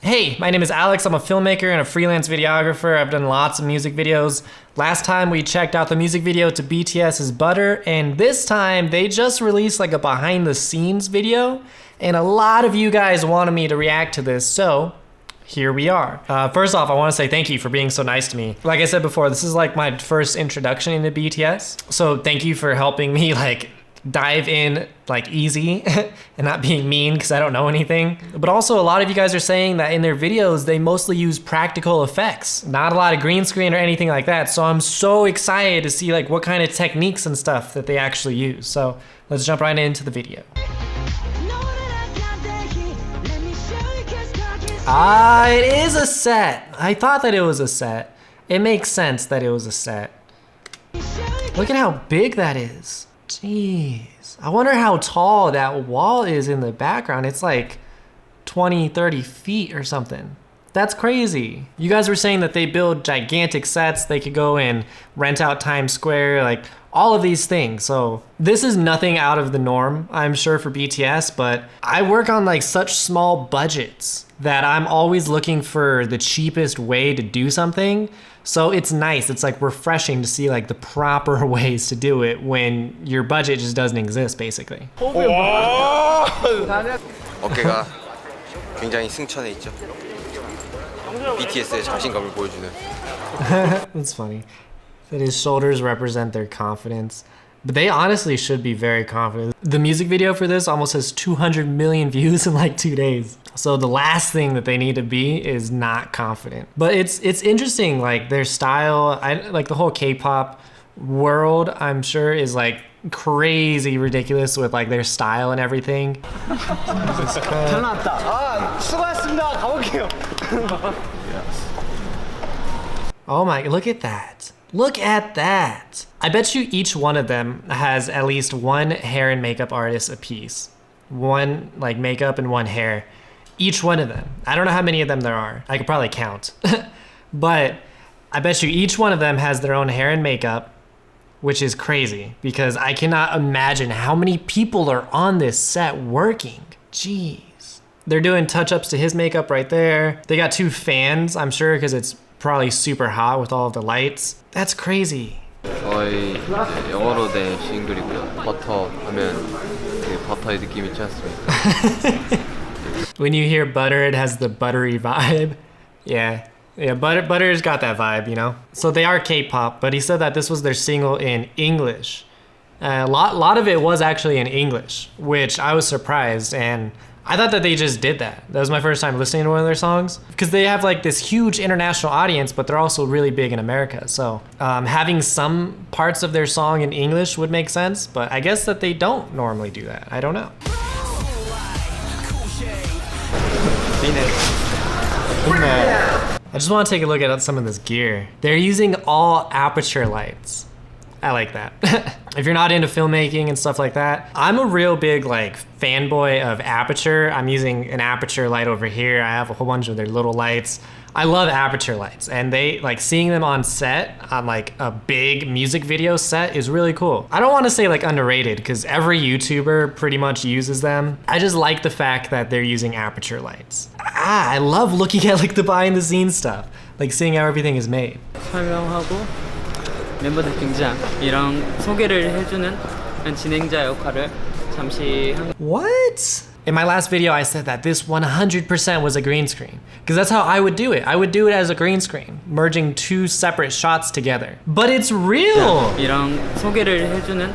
Hey, my name is Alex. I'm a filmmaker and a freelance videographer. I've done lots of music videos. Last time we checked out the music video to BTS's Butter, and this time they just released like a behind the scenes video, and a lot of you guys wanted me to react to this, so here we are. First off, I want to say thank you for being so nice to me. Like I said before, this is like my first introduction into BTS, so thank you for helping me like dive in like easy and not being mean because I don't know anything. But also a lot of you guys are saying that in their videos they mostly use practical effects, not a lot of green screen or anything like that. So I'm so excited to see like what kind of techniques and stuff that they actually use. So let's jump right into the video. It is a set. I thought that it was a set. It makes sense that it was a set. Look at how big that is. Jeez, I wonder how tall that wall is in the background. It's like 20, 30 feet or something. That's crazy. You guys were saying that they build gigantic sets. They could go and rent out Times Square, like all of these things. So this is nothing out of the norm, I'm sure, for BTS, but I work on like such small budgets that I'm always looking for the cheapest way to do something. So it's nice, it's like refreshing to see like the proper ways to do it when your budget just doesn't exist, basically. 어깨가 굉장히 승천해 있죠. BTS의 자신감을 보여주는. That's funny. That his shoulders represent their confidence. But they honestly should be very confident. The music video for this almost has 200 million views in like 2 days. So the last thing that they need to be is not confident. But it's interesting, like their style, like the whole K-pop world, I'm sure is like crazy ridiculous with like their style and everything. 잘 나왔다. 수고하셨습니다. 가볼게요. Oh my, look at that. Look at that. I bet you each one of them has at least one hair and makeup artist apiece. One like makeup and one hair. Each one of them. I don't know how many of them there are. I could probably count. But I bet you each one of them has their own hair and makeup, which is crazy because I cannot imagine how many people are on this set working. Jeez. They're doing touch-ups to his makeup right there. They got 2 fans, I'm sure, because it's probably super hot with all of the lights. That's crazy. 저희 영어로 된 싱글이고요. 버터 하면 그 버터의 느낌 있지 않습니까? When you hear butter, it has the buttery vibe. Yeah, butter's got that vibe, you know? So they are K-pop, but he said that this was their single in English. A lot of it was actually in English, which I was surprised, and I thought that they just did that. That was my first time listening to one of their songs. Because they have like this huge international audience, but they're also really big in America. So having some parts of their song in English would make sense, but I guess that they don't normally do that. I don't know. I just want to take a look at some of this gear. They're using all aperture lights. I like that. If you're not into filmmaking and stuff like that, I'm a real big like fanboy of Aperture. I'm using an Aperture light over here. I have a whole bunch of their little lights. I love Aperture lights, and they like seeing them on set on like a big music video set is really cool. I don't want to say like underrated because every YouTuber pretty much uses them. I just like the fact that they're using Aperture lights. I love looking at like the behind the scenes stuff, like seeing how everything is made. 설명하고 멤버들 등장이랑 소개를 해주는 진행자 역할을 잠시 한. What? In my last video, I said that this 100% was a green screen because that's how I would do it. I would do it as a green screen, merging 2 separate shots together. But it's real. 이랑 소개를 해주는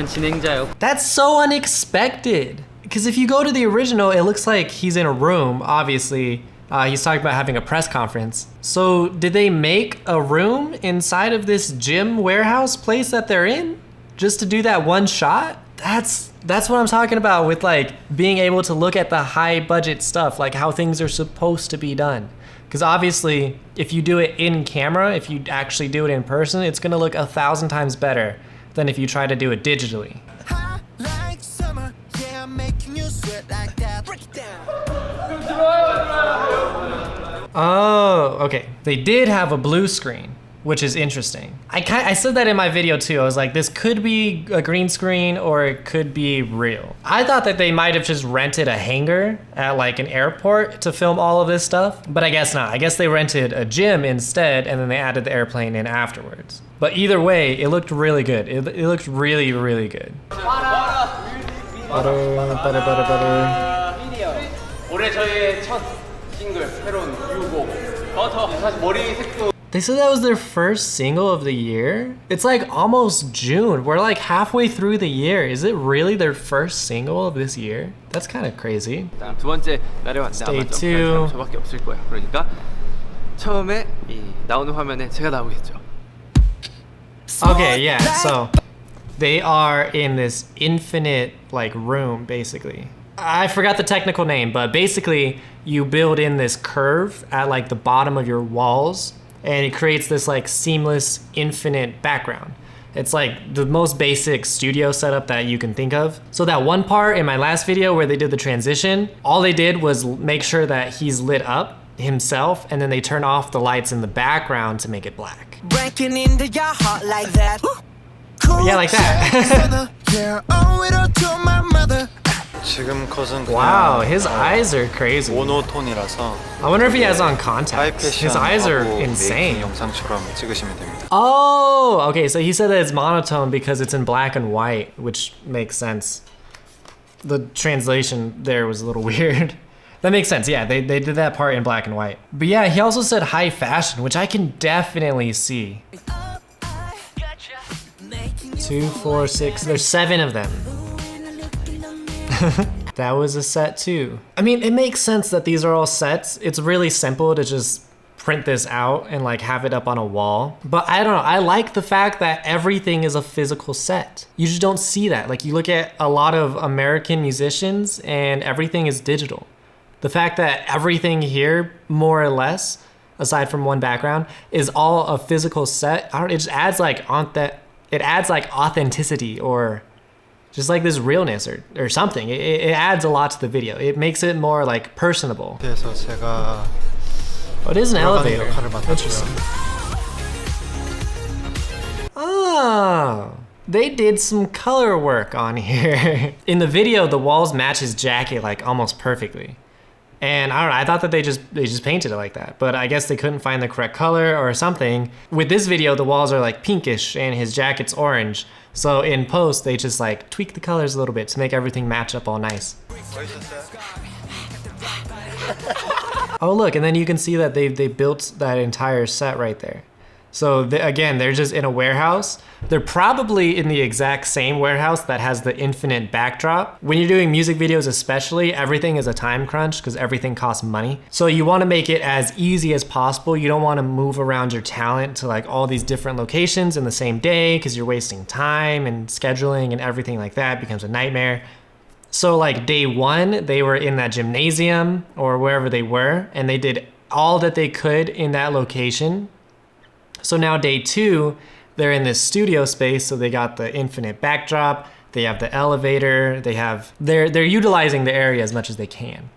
진행자 역. That's so unexpected. Because if you go to the original, it looks like he's in a room, obviously. He's talking about having a press conference. So did they make a room inside of this gym warehouse place that they're in just to do that one shot? That's what I'm talking about with like being able to look at the high budget stuff, like how things are supposed to be done. Because obviously, if you do it in camera, if you actually do it in person, it's gonna look 1,000 times better than if you try to do it digitally. Oh, okay. They did have a blue screen. which is interesting. I said that in my video too. I was like, this could be a green screen or it could be real. I thought that they might have just rented a hangar at like an airport to film all of this stuff, but I guess not. I guess they rented a gym instead and then they added the airplane in afterwards. But either way, it looked really good. It looked really, really good. Butter. 올해 저희의 첫 싱글 새로운 유곡 버터. 사실 머리 색도. They said that was their first single of the year? It's like almost June. We're like halfway through the year. Is it really their first single of this year? That's kind of crazy. 두 번째 날에 왔는데 Stay 아마 tuned. 저밖에 없을 거예요. 그러니까 처음에 이 나오는 화면에 제가 나오겠죠. Okay, yeah, so they are in this infinite like room basically. I forgot the technical name, but basically you build in this curve at like the bottom of your walls and it creates this like seamless infinite background. It's like the most basic studio setup that you can think of. So that one part in my last video where they did the transition, all they did was make sure that he's lit up himself and then they turn off the lights in the background to make it black. Breaking into your heart like that. Yeah, like that. Yeah, owe it all to my mother. 지금 컷은 그냥 Wow, his eyes are crazy. 모노톤이라서 I wonder if he has on contacts. His eyes are 메이킹 insane. 영상처럼 찍으시면 됩니다. Oh, okay, so he said that it's monotone because it's in black and white, which makes sense. The translation there was a little weird. That makes sense, yeah, they did that part in black and white. But yeah, he also said high fashion, which I can definitely see. 2, 4, 6, there's 7 of them. That was a set too. I mean, it makes sense that these are all sets. It's really simple to just print this out and like have it up on a wall. But I don't know, I like the fact that everything is a physical set. You just don't see that. Like you look at a lot of American musicians and everything is digital. The fact that everything here, more or less, aside from one background, is all a physical set, it just adds like it adds like authenticity or just like this realness or something. It adds a lot to the video. It makes it more like personable. 그래서 제가 Oh, it is an elevator. 역할을 맡았고요. Interesting. Oh, they did some color work on here. In the video, the walls match his jacket like almost perfectly. And I don't know, I thought that they just painted it like that, but I guess they couldn't find the correct color or something. With this video, the walls are like pinkish and his jacket's orange. So in post, they just like tweak the colors a little bit to make everything match up all nice. Oh look, and then you can see that they built that entire set right there. So again, they're just in a warehouse. They're probably in the exact same warehouse that has the infinite backdrop. When you're doing music videos especially, everything is a time crunch because everything costs money. So you want to make it as easy as possible. You don't want to move around your talent to like all these different locations in the same day because you're wasting time and scheduling and everything like that becomes a nightmare. So like day one, they were in that gymnasium or wherever they were and they did all that they could in that location. So now day two, they're in this studio space, so they got the infinite backdrop, they have the elevator, they're utilizing the area as much as they can.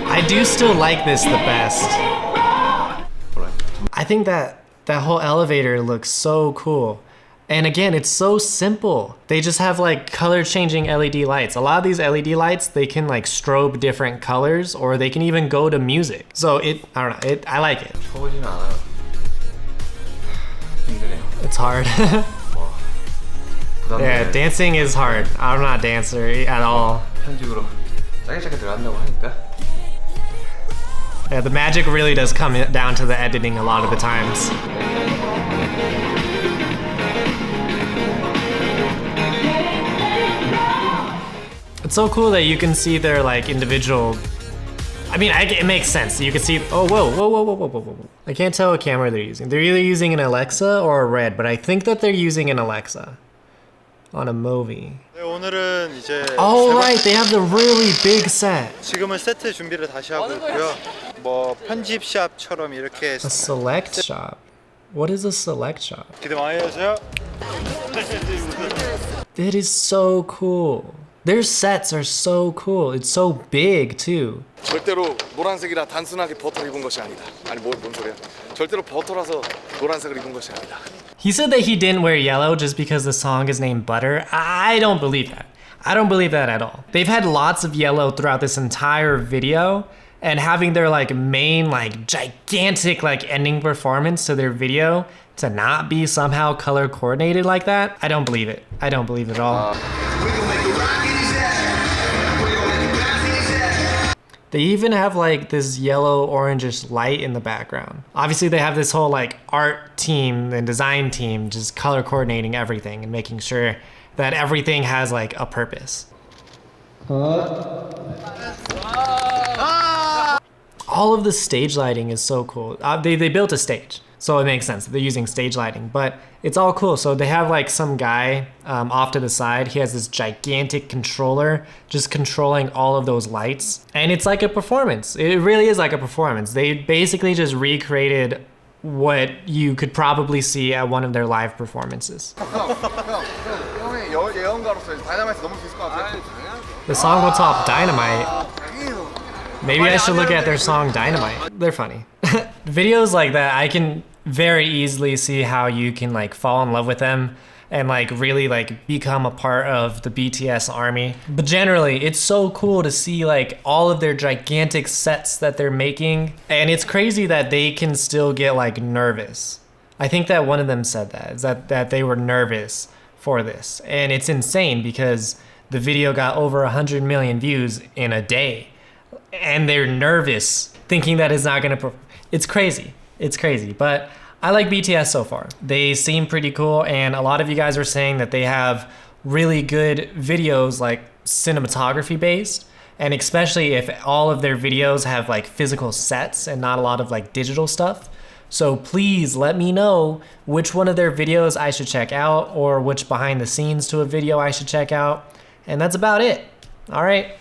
I do still like this the best. I think that whole elevator looks so cool. And again, it's so simple. They just have like color changing LED lights. A lot of these LED lights, they can like strobe different colors or they can even go to music. So I don't know, I like it. 쳐보지는 않아요. 힘드네요. It's hard. Yeah, dancing is hard. I'm not a dancer at all. 편집으로 짜게 들어간다고 하니까. Yeah, the magic really does come down to the editing a lot of the times. It's so cool that you can see their like individual. I mean, it makes sense. You can see. Oh, whoa. I can't tell what camera they're using. They're either using an Alexa or a Red, but I think that they're using an Alexa on a movie. 네, 오늘은 이제 Oh, right. They have the really big set. 지금은 세트 준비를 다시 하고 있고요. 뭐 편집샵처럼 이렇게 A select shop. What is a select shop? 기대 많이 해주세요. It is so cool. Their sets are so cool. It's so big too. 절대로 노란색이라 단순하게 버터를 입은 것이 아니다. 아니 뭔 소리야? 절대로 버터라서 노란색을 입은 것이 아니다. He said that he didn't wear yellow just because the song is named Butter. I don't believe that. I don't believe that at all. They've had lots of yellow throughout this entire video, and having their like main like gigantic like ending performance to their video to not be somehow color coordinated like that, I don't believe it. I don't believe it at all. They even have like this yellow orangish light in the background. Obviously they have this whole like art team and design team just color coordinating everything and making sure that everything has like a purpose. All of the stage lighting is so cool. They built a stage, so it makes sense. They're using stage lighting, but it's all cool. So they have like some guy off to the side. He has this gigantic controller just controlling all of those lights. And it's like a performance. It really is like a performance. They basically just recreated what you could probably see at one of their live performances. 형의 예언가로서 다이너마이트 넘을 수 있을 것 같아. The song will top Dynamite. Maybe I should look at their song Dynamite. They're funny. Videos like that, I can very easily see how you can like fall in love with them and like really like become a part of the BTS army. But generally, it's so cool to see like all of their gigantic sets that they're making. And it's crazy that they can still get like nervous. I think that one of them said that, is that they were nervous for this. And it's insane because the video got over 100 million views in a day. And they're nervous thinking that it's not gonna it's crazy. It's crazy, but I like BTS so far. They seem pretty cool, and a lot of you guys are saying that they have really good videos like cinematography based, and especially if all of their videos have like physical sets and not a lot of like digital stuff. So please let me know which one of their videos I should check out or which behind the scenes to a video I should check out. And that's about it. All right.